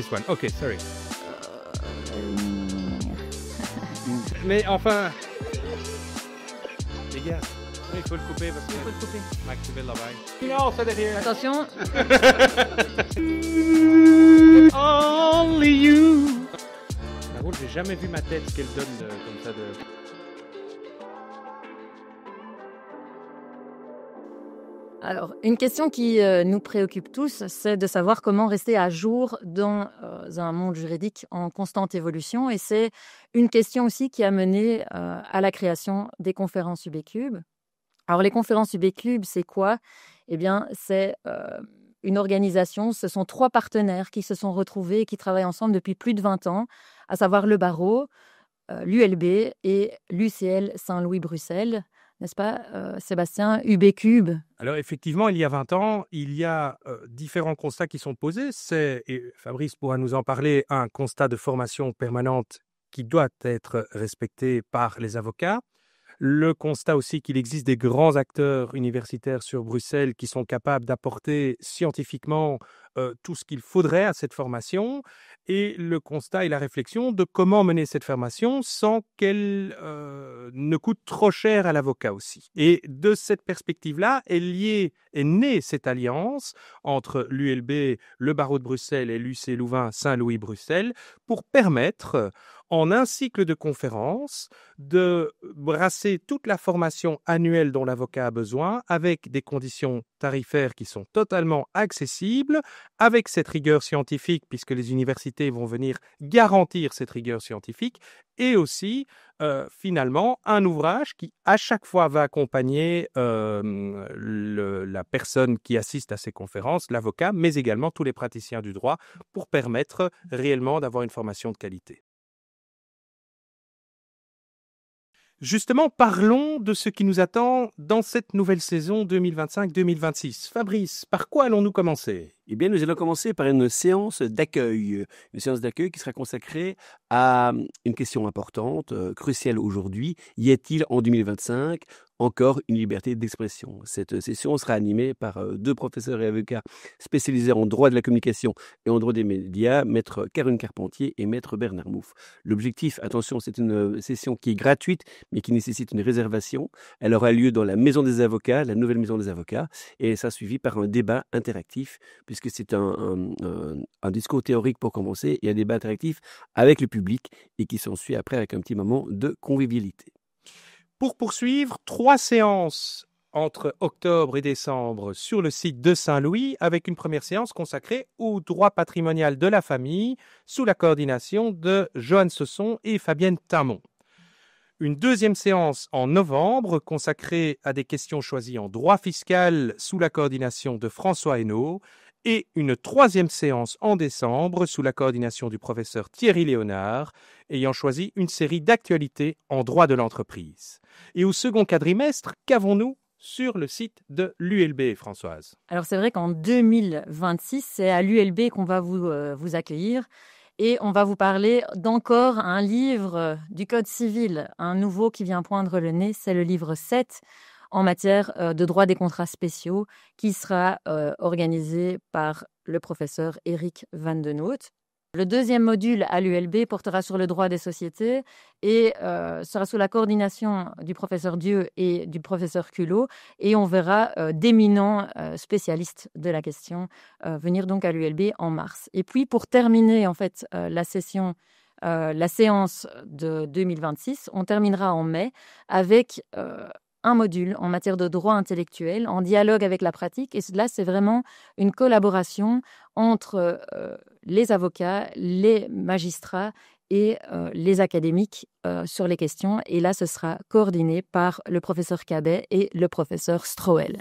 this one. Okay, sorry. Mais enfin... Les gars, il faut le couper parce que... Il faut le couper. M'activer la bague. Non, ça derrière. Attention. Only you. Par contre, j'ai jamais vu ma tête ce qu'elle donne comme ça de... Alors, une question qui nous préoccupe tous, c'est de savoir comment rester à jour dans un monde juridique en constante évolution. Et c'est une question aussi qui a mené à la création des conférences UBCube. Alors, les conférences UBCube, c'est quoi? Eh bien, c'est une organisation, ce sont 3 partenaires qui se sont retrouvés et qui travaillent ensemble depuis plus de 20 ans, à savoir le barreau, l'ULB et l'UCL Saint-Louis-Bruxelles. N'est-ce pas, Sébastien, UBCube? Alors effectivement, il y a 20 ans, il y a différents constats qui sont posés. C'est, et Fabrice pourra nous en parler, un constat de formation permanente qui doit être respecté par les avocats. Le constat aussi qu'il existe des grands acteurs universitaires sur Bruxelles qui sont capables d'apporter scientifiquement tout ce qu'il faudrait à cette formation, et le constat et la réflexion de comment mener cette formation sans qu'elle ne coûte trop cher à l'avocat aussi. Et de cette perspective-là est née cette alliance entre l'ULB, le barreau de Bruxelles et l'UC Louvain Saint-Louis-Bruxelles pour permettre en un cycle de conférences, de brasser toute la formation annuelle dont l'avocat a besoin, avec des conditions tarifaires qui sont totalement accessibles, avec cette rigueur scientifique, puisque les universités vont venir garantir cette rigueur scientifique, et aussi, finalement, un ouvrage qui, à chaque fois, va accompagner la personne qui assiste à ces conférences, l'avocat, mais également tous les praticiens du droit, pour permettre réellement d'avoir une formation de qualité. Justement, parlons de ce qui nous attend dans cette nouvelle saison 2025-2026. Fabrice, par quoi allons-nous commencer? Eh bien, nous allons commencer par une séance d'accueil. Une séance d'accueil qui sera consacrée à une question importante, cruciale aujourd'hui. Y a-t-il en 2025 encore une liberté d'expression? Cette session sera animée par 2 professeurs et avocats spécialisés en droit de la communication et en droit des médias, maître Karine Carpentier et maître Bernard Mouffe. L'objectif, attention, c'est une session qui est gratuite, mais qui nécessite une réservation. Elle aura lieu dans la Maison des avocats, la nouvelle Maison des avocats, et elle sera suivie par un débat interactif, puisque c'est un discours théorique pour commencer et un débat interactif avec le public et qui s'ensuit après avec un petit moment de convivialité. Pour poursuivre, 3 séances entre octobre et décembre sur le site de Saint-Louis, avec une première séance consacrée au droit patrimonial de la famille sous la coordination de Joanne Sesson et Fabienne Tamon. Une deuxième séance en novembre consacrée à des questions choisies en droit fiscal sous la coordination de François Hainaut, et une troisième séance en décembre sous la coordination du professeur Thierry Léonard, ayant choisi une série d'actualités en droit de l'entreprise. Et au second quadrimestre, qu'avons-nous sur le site de l'ULB, Françoise? Alors c'est vrai qu'en 2026, c'est à l'ULB qu'on va vous accueillir et on va vous parler d'encore un livre du Code civil, un nouveau qui vient poindre le nez, c'est le livre 7 en matière de droit des contrats spéciaux qui sera organisé par le professeur Éric Van Den Hout. Le deuxième module à l'ULB portera sur le droit des sociétés et sera sous la coordination du professeur Dieu et du professeur Culot. Et on verra d'éminents spécialistes de la question venir donc à l'ULB en mars. Et puis pour terminer en fait la séance de 2026, on terminera en mai avec un module en matière de droit intellectuel en dialogue avec la pratique. Et là, c'est vraiment une collaboration entre les avocats, les magistrats et les académiques sur les questions. Et là, ce sera coordonné par le professeur Cabet et le professeur Stroel.